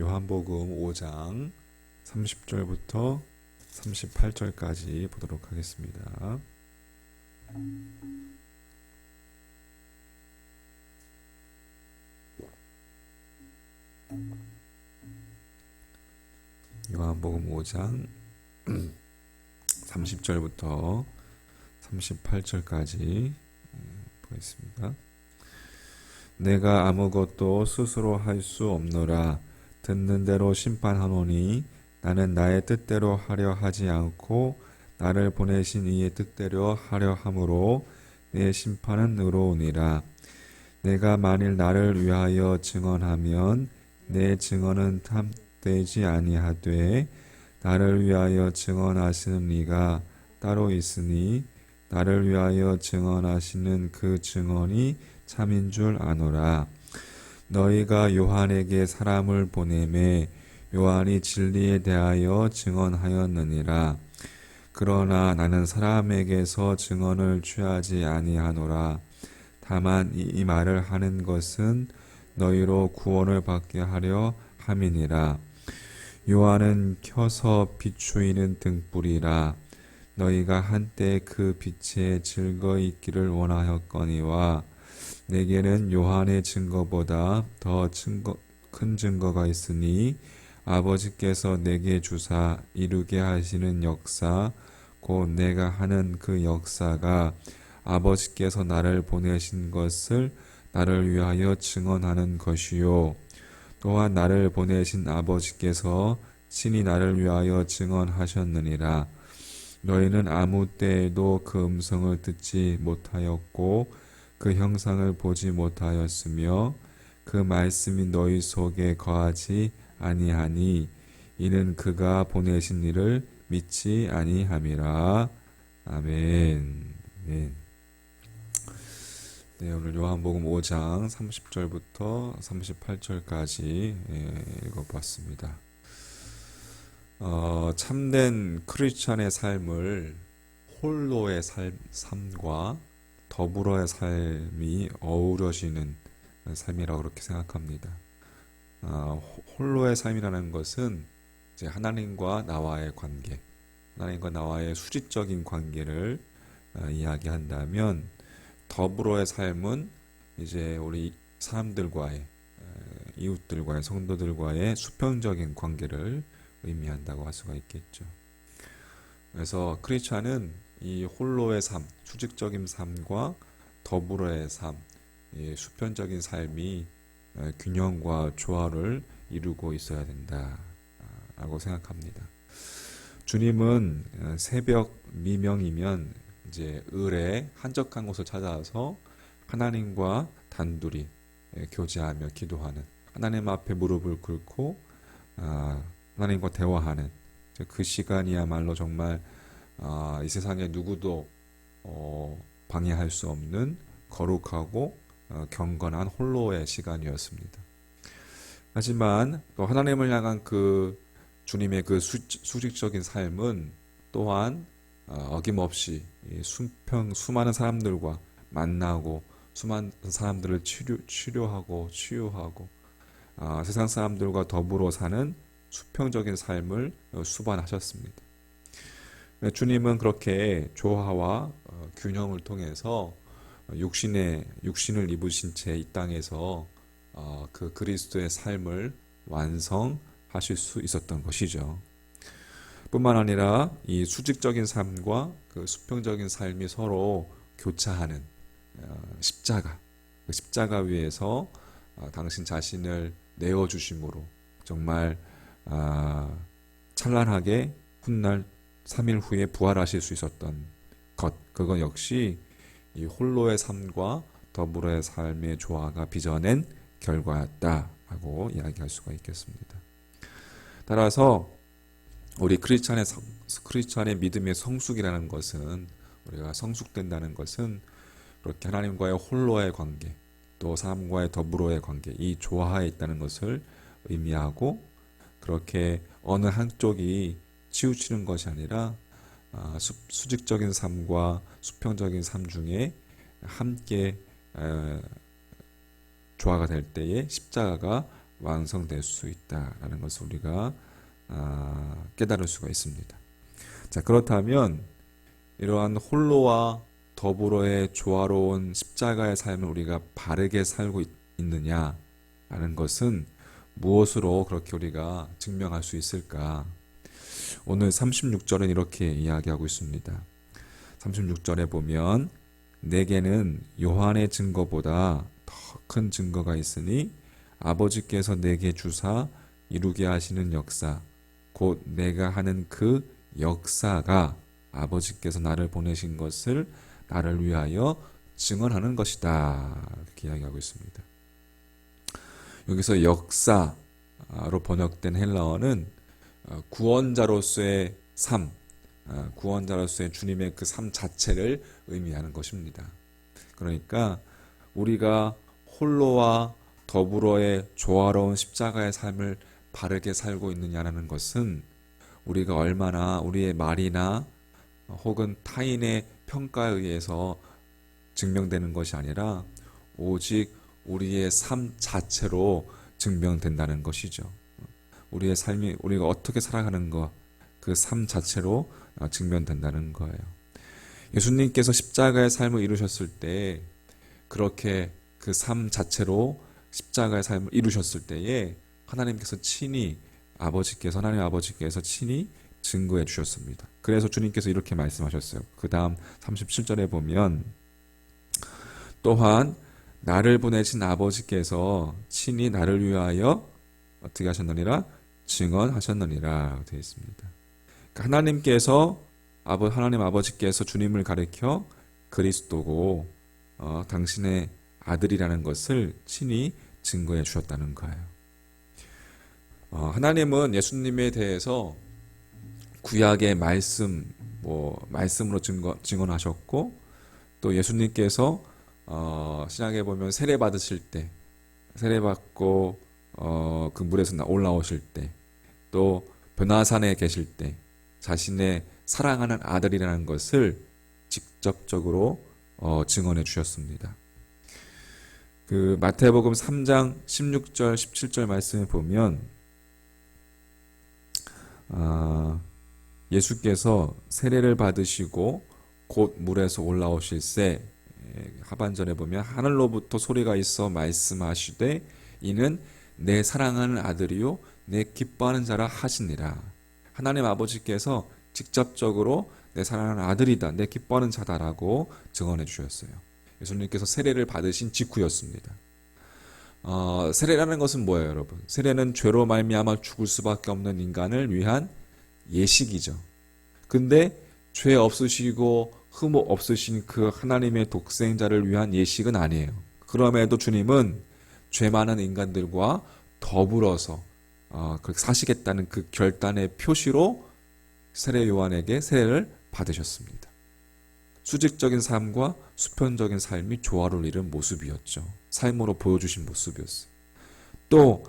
요한복음 5장 30절부터 38절까지 보도록 하겠습니다. 요한복음 5장 30절부터 38절까지 보겠습니다. 내가 아무것도 스스로 할 수 없노라. 듣는 대로 심판하노니 나는 나의 뜻대로 하려 하지 않고 나를 보내신 이의 뜻대로 하려 함으로 내 심판은 의로우니라. 내가 만일 나를 위하여 증언하면 내 증언은 탐되지 아니하되 나를 위하여 증언하시는 이가 따로 있으니 나를 위하여 증언하시는 그 증언이 참인 줄 아노라. 너희가 요한에게 사람을 보내매 요한이 진리에 대하여 증언하였느니라. 그러나 나는 사람에게서 증언을 취하지 아니하노라. 다만 이 말을 하는 것은 너희로 구원을 받게 하려 함이니라. 요한은 켜서 비추이는 등불이라. 너희가 한때 그 빛에 즐거이 있기를 원하였거니와 내게는 요한의 증거보다 더 큰 증거가 있으니 아버지께서 내게 주사 이루게 하시는 역사 곧 내가 하는 그 역사가 아버지께서 나를 보내신 것을 나를 위하여 증언하는 것이요 또한 나를 보내신 아버지께서 친히 나를 위하여 증언하셨느니라. 너희는 아무 때에도 그 음성을 듣지 못하였고 그 형상을 보지 못하였으며 그 말씀이 너희 속에 거하지 아니하니 이는 그가 보내신 이를 믿지 아니함이라. 아멘. 네, 오늘 요한복음 5장 30절부터 38절까지 읽어봤습니다. 참된 크리스찬의 삶을 홀로의 삶과 더불어의 삶이 어우러지는 삶이라고 그렇게 생각합니다. 홀로의 삶이라는 것은 이제 하나님과 나와의 관계, 하나님과 나와의 수직적인 관계를 이야기한다면, 더불어의 삶은 이제 우리 사람들과의, 이웃들과의, 성도들과의 수평적인 관계를 의미한다고 할 수가 있겠죠. 그래서 크리스찬은 이 홀로의 삶, 수직적인 삶과 더불어의 삶, 이 수평적인 삶이 균형과 조화를 이루고 있어야 된다라고 생각합니다. 주님은 새벽 미명이면 이제 을의 한적한 곳을 찾아서 하나님과 단둘이 교제하며 기도하는, 하나님 앞에 무릎을 꿇고 하나님과 대화하는 그 시간이야말로 정말 이 세상에 누구도 방해할 수 없는 거룩하고 경건한 홀로의 시간이었습니다. 하지만 또 하나님을 향한 그 주님의 그 수직적인 삶은 또한 어김없이 수많은 사람들과 만나고 수많은 사람들을 치료하고 치유하고 세상 사람들과 더불어 사는 수평적인 삶을 수반하셨습니다. 주님은 그렇게 조화와 균형을 통해서 육신을 입으신 채 이 땅에서 그 그리스도의 삶을 완성하실 수 있었던 것이죠. 뿐만 아니라 이 수직적인 삶과 그 수평적인 삶이 서로 교차하는 십자가, 그 십자가 위에서 당신 자신을 내어주심으로 정말 찬란하게 훗날 3일 후에 부활하실 수 있었던 것, 그거 역시 이 홀로의 삶과 더불어의 삶의 조화가 빚어낸 결과였다라고 이야기할 수가 있겠습니다. 따라서 우리 크리스찬의 믿음의 성숙이라는 것은, 우리가 성숙된다는 것은 그렇게 하나님과의 홀로의 관계, 또 사람과의 더불어의 관계, 이 조화에 있다는 것을 의미하고, 그렇게 어느 한쪽이 치우치는 것이 아니라 수직적인 삶과 수평적인 삶 중에 함께 조화가 될 때에 십자가가 완성될 수 있다라는 것을 우리가 깨달을 수가 있습니다. 자, 그렇다면 이러한 홀로와 더불어의 조화로운 십자가의 삶을 우리가 바르게 살고 있느냐라는 것은 무엇으로 그렇게 우리가 증명할 수 있을까? 오늘 36절은 이렇게 이야기하고 있습니다. 36절에 보면 내게는 요한의 증거보다 더 큰 증거가 있으니 아버지께서 내게 주사 이루게 하시는 역사 곧 내가 하는 그 역사가 아버지께서 나를 보내신 것을 나를 위하여 증언하는 것이다. 이렇게 이야기하고 있습니다. 여기서 역사로 번역된 헬라어는 구원자로서의 삶, 구원자로서의 주님의 그 삶 자체를 의미하는 것입니다. 그러니까 우리가 홀로와 더불어의 조화로운 십자가의 삶을 바르게 살고 있느냐라는 것은 우리가 얼마나 우리의 말이나 혹은 타인의 평가에 의해서 증명되는 것이 아니라 오직 우리의 삶 자체로 증명된다는 것이죠. 우리의 삶이 우리가 어떻게 살아가는 것, 그 삶 자체로 증명된다는 거예요. 예수님께서 십자가의 삶을 이루셨을 때 그렇게 그 삶 자체로 십자가의 삶을 이루셨을 때에 하나님께서 친히 하나님 아버지께서 친히 증거해 주셨습니다. 그래서 주님께서 이렇게 말씀하셨어요. 그 다음 37절에 보면 또한 나를 보내신 아버지께서 친히 나를 위하여 어떻게 하셨느니라? 증언하셨느니라 되어 있습니다. 그러니까 하나님 아버지께서 주님을 가리켜 그리스도고 당신의 아들이라는 것을 친히 증거해 주셨다는 거예요. 하나님은 예수님에 대해서 구약의 말씀으로 증언하셨고 또 예수님께서 신약에 보면 세례 받으실 때, 세례 받고 그 물에서 올라오실 때, 또 변화산에 계실 때 자신의 사랑하는 아들이라는 것을 직접적으로 증언해 주셨습니다. 그 마태복음 3장 16절 17절 말씀을 보면 예수께서 세례를 받으시고 곧 물에서 올라오실새 하반절에 보면 하늘로부터 소리가 있어 말씀하시되 이는 내 사랑하는 아들이요 내 기뻐하는 자라 하시니라. 하나님 아버지께서 직접적으로 내 사랑하는 아들이다, 내 기뻐하는 자다라고 증언해 주셨어요. 예수님께서 세례를 받으신 직후였습니다. 세례라는 것은 뭐예요, 여러분? 세례는 죄로 말미암아 죽을 수밖에 없는 인간을 위한 예식이죠. 근데 죄 없으시고 흠 없으신 그 하나님의 독생자를 위한 예식은 아니에요. 그럼에도 주님은 죄 많은 인간들과 더불어서 그렇게 사시겠다는 그 결단의 표시로 세례 요한에게 세례를 받으셨습니다. 수직적인 삶과 수평적인 삶이 조화를 이룬 모습이었죠. 삶으로 보여주신 모습이었어요. 또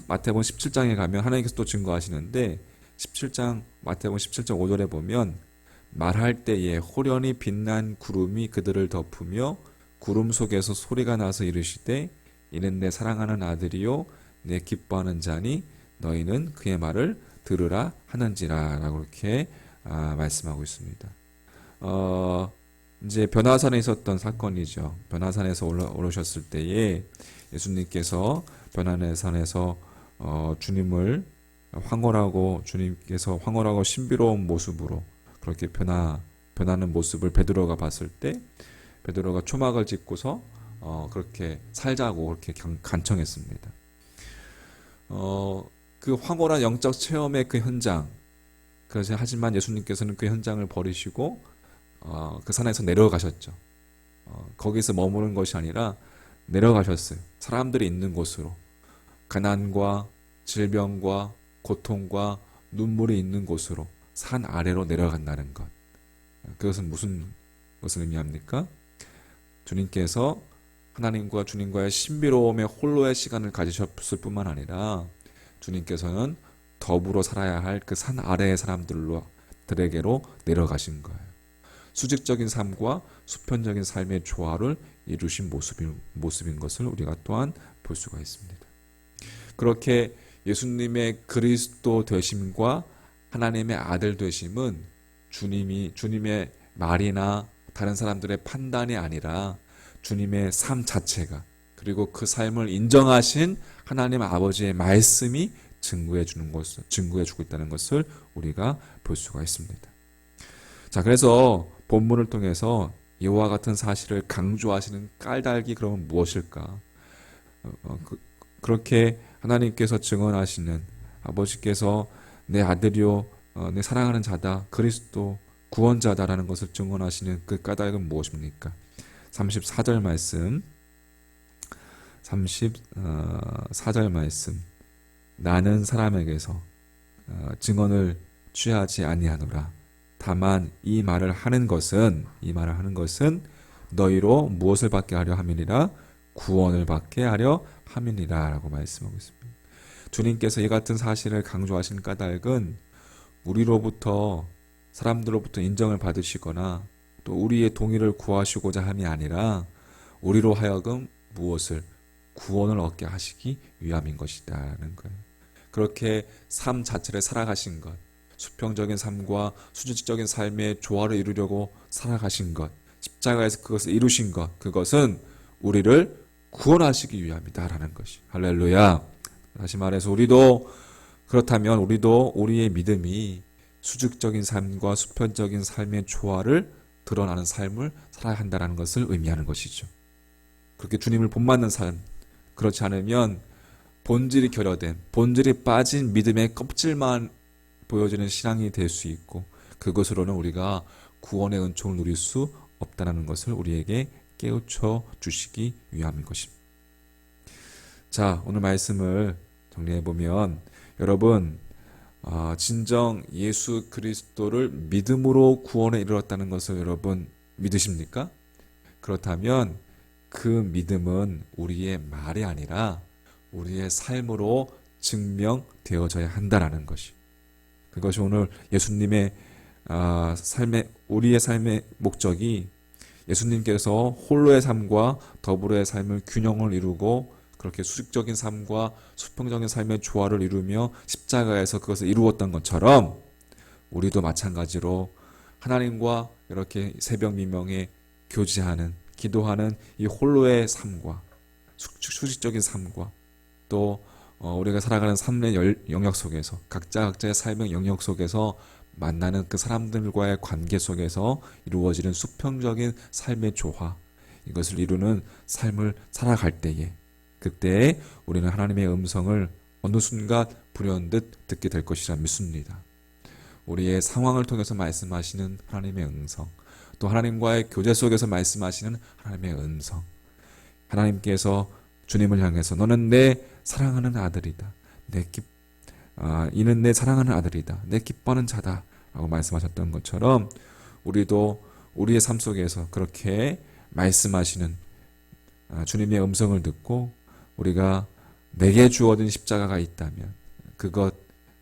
마태복음 17장에 가면 하나님께서 또 증거하시는데 17장 마태복음 17장 5절에 보면 말할 때에 호련히 빛난 구름이 그들을 덮으며 구름 속에서 소리가 나서 이르시되 이는 내 사랑하는 아들이요 내 기뻐하는 자니 너희는 그의 말을 들으라 하는지라 라고 이렇게 말씀하고 있습니다. 이제 변화산에 있었던 사건이죠. 변화산에서 오르셨을 때에 예수님께서 변화산에서 주님을 주님께서 황홀하고 신비로운 모습으로 그렇게 변하는 모습을 베드로가 봤을 때 베드로가 초막을 짚고서 그렇게 살자고 그렇게 간청했습니다. 그 황홀한 영적 체험의 그 현장, 하지만 예수님께서는 그 현장을 버리시고 그 산에서 내려가셨죠. 거기서 머무는 것이 아니라 내려가셨어요. 사람들이 있는 곳으로. 가난과 질병과 고통과 눈물이 있는 곳으로 산 아래로 내려간다는 것. 그것은 무슨 것을 의미합니까? 주님께서 하나님과 주님과의 신비로움의 홀로의 시간을 가지셨을 뿐만 아니라 주님께서는 더불어 살아야 할 그 산 아래의 사람들에게로 내려가신 거예요. 수직적인 삶과 수평적인 삶의 조화를 이루신 모습인 것을 우리가 또한 볼 수가 있습니다. 그렇게 예수님의 그리스도 되심과 하나님의 아들 되심은 주님의 말이나 다른 사람들의 판단이 아니라 주님의 삶 자체가, 그리고 그 삶을 인정하신 하나님 아버지의 말씀이 증거해주고 있다는 것을 우리가 볼 수가 있습니다. 자, 그래서 본문을 통해서 이와 같은 사실을 강조하시는 깔달기 그러면 무엇일까? 그렇게 하나님께서 증언하시는, 아버지께서 내 아들이요 내 사랑하는 자다, 그리스도 구원자다라는 것을 증언하시는 그 까닭은 무엇입니까? 34절 말씀, 34절 말씀. 나는 사람에게서 증언을 취하지 아니하노라. 다만 이 말을 하는 것은 너희로 무엇을 받게 하려 함이니라? 구원을 받게 하려 함이니라 라고 말씀하고 있습니다. 주님께서 이 같은 사실을 강조하신 까닭은 우리로부터, 사람들로부터 인정을 받으시거나 또 우리의 동의를 구하시고자 함이 아니라 우리로 하여금 무엇을? 구원을 얻게 하시기 위함인 것이다라는 거예요. 그렇게 삶 자체를 살아가신 것, 수평적인 삶과 수직적인 삶의 조화를 이루려고 살아가신 것, 십자가에서 그것을 이루신 것, 그것은 우리를 구원하시기 위함이다라는 것이. 할렐루야. 다시 말해서 그렇다면 우리도 우리의 믿음이 수직적인 삶과 수평적인 삶의 조화를 드러나는 삶을 살아야 한다는 것을 의미하는 것이죠. 그렇게 주님을 본받는 삶, 그렇지 않으면 본질이 결여된, 본질이 빠진 믿음의 껍질만 보여지는 신앙이 될 수 있고, 그것으로는 우리가 구원의 은총을 누릴 수 없다는 것을 우리에게 깨우쳐 주시기 위함인 것입니다. 자, 오늘 말씀을 정리해보면, 여러분 진정 예수 그리스도를 믿음으로 구원에 이르렀다는 것을 여러분 믿으십니까? 그렇다면 그 믿음은 우리의 말이 아니라 우리의 삶으로 증명되어져야 한다는 것이. 그것이 오늘 예수님의 우리의 삶의 목적이, 예수님께서 홀로의 삶과 더불어의 삶을 균형을 이루고 그렇게 수직적인 삶과 수평적인 삶의 조화를 이루며 십자가에서 그것을 이루었던 것처럼 우리도 마찬가지로 하나님과 이렇게 새벽 미명에 교제하는, 기도하는 이 홀로의 삶과 수직적인 삶과 또 우리가 살아가는 삶의 영역 속에서 각자의 삶의 영역 속에서 만나는 그 사람들과의 관계 속에서 이루어지는 수평적인 삶의 조화, 이것을 이루는 삶을 살아갈 때에, 그때 우리는 하나님의 음성을 어느 순간 불현듯 듣게 될 것이라 믿습니다. 우리의 상황을 통해서 말씀하시는 하나님의 음성, 또 하나님과의 교제 속에서 말씀하시는 하나님의 음성, 하나님께서 주님을 향해서 너는 내 사랑하는 아들이다, 이는 내 사랑하는 아들이다, 내 기뻐하는 자다 라고 말씀하셨던 것처럼 우리도 우리의 삶 속에서 그렇게 말씀하시는 주님의 음성을 듣고 우리가 내게 주어진 십자가가 있다면,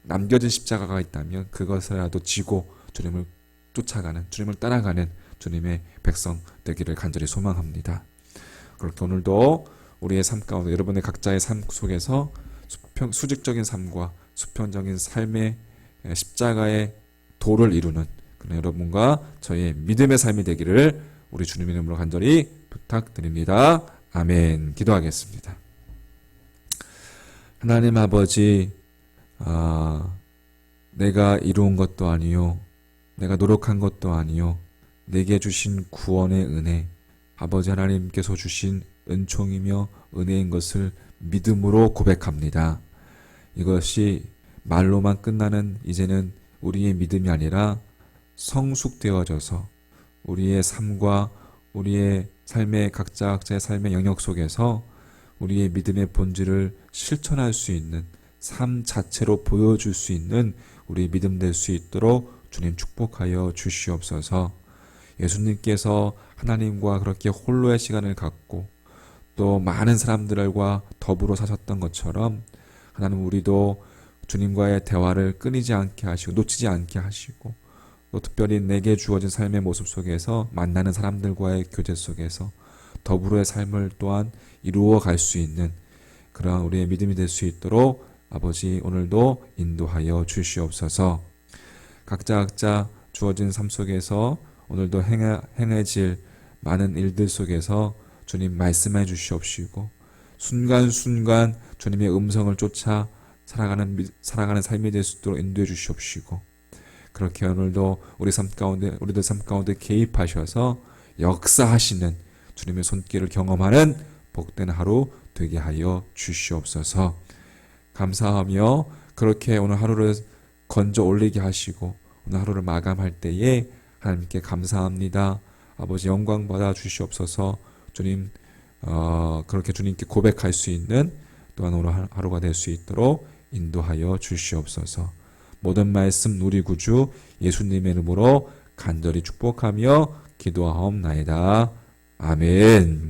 남겨진 십자가가 있다면 그것이라도 지고 주님을 쫓아가는, 주님을 따라가는 주님의 백성 되기를 간절히 소망합니다. 그렇게 오늘도 우리의 삶 가운데, 여러분의 각자의 삶 속에서 수직적인 삶과 수평적인 삶의 십자가의 도를 이루는 그런 여러분과 저희의 믿음의 삶이 되기를 우리 주님 이름으로 간절히 부탁드립니다. 아멘. 기도하겠습니다. 하나님 아버지, 내가 이루은 것도 아니요, 내가 노력한 것도 아니요, 내게 주신 구원의 은혜, 아버지 하나님께서 주신 은총이며 은혜인 것을 믿음으로 고백합니다. 이것이 말로만 끝나는 이제는 우리의 믿음이 아니라 성숙되어져서 우리의 삶과 우리의 삶의 각자의 삶의 영역 속에서 우리의 믿음의 본질을 실천할 수 있는, 삶 자체로 보여줄 수 있는 우리 믿음 될 수 있도록 주님 축복하여 주시옵소서. 예수님께서 하나님과 그렇게 홀로의 시간을 갖고 또 많은 사람들과 더불어 사셨던 것처럼 하나님, 우리도 주님과의 대화를 끊이지 않게 하시고 놓치지 않게 하시고 또 특별히 내게 주어진 삶의 모습 속에서 만나는 사람들과의 교제 속에서 더불어의 삶을 또한 이루어 갈 수 있는 그러한 우리의 믿음이 될 수 있도록 아버지 오늘도 인도하여 주시옵소서. 각자 주어진 삶 속에서 오늘도 행해질 많은 일들 속에서 주님 말씀해 주시옵시고 순간순간 주님의 음성을 쫓아 살아가는 삶이 될 수 있도록 인도해 주시옵시고 그렇게 오늘도 우리들 삶 가운데 개입하셔서 역사하시는 주님의 손길을 경험하는 복된 하루 되게 하여 주시옵소서. 감사하며 그렇게 오늘 하루를 건져 올리게 하시고 오늘 하루를 마감할 때에 하나님께 감사합니다. 아버지 영광 받아 주시옵소서. 주님 그렇게 주님께 고백할 수 있는 또한 오늘 하루가 될 수 있도록 인도하여 주시옵소서. 모든 말씀 우리 구주 예수님의 이름으로 간절히 축복하며 기도하옵나이다. 아멘.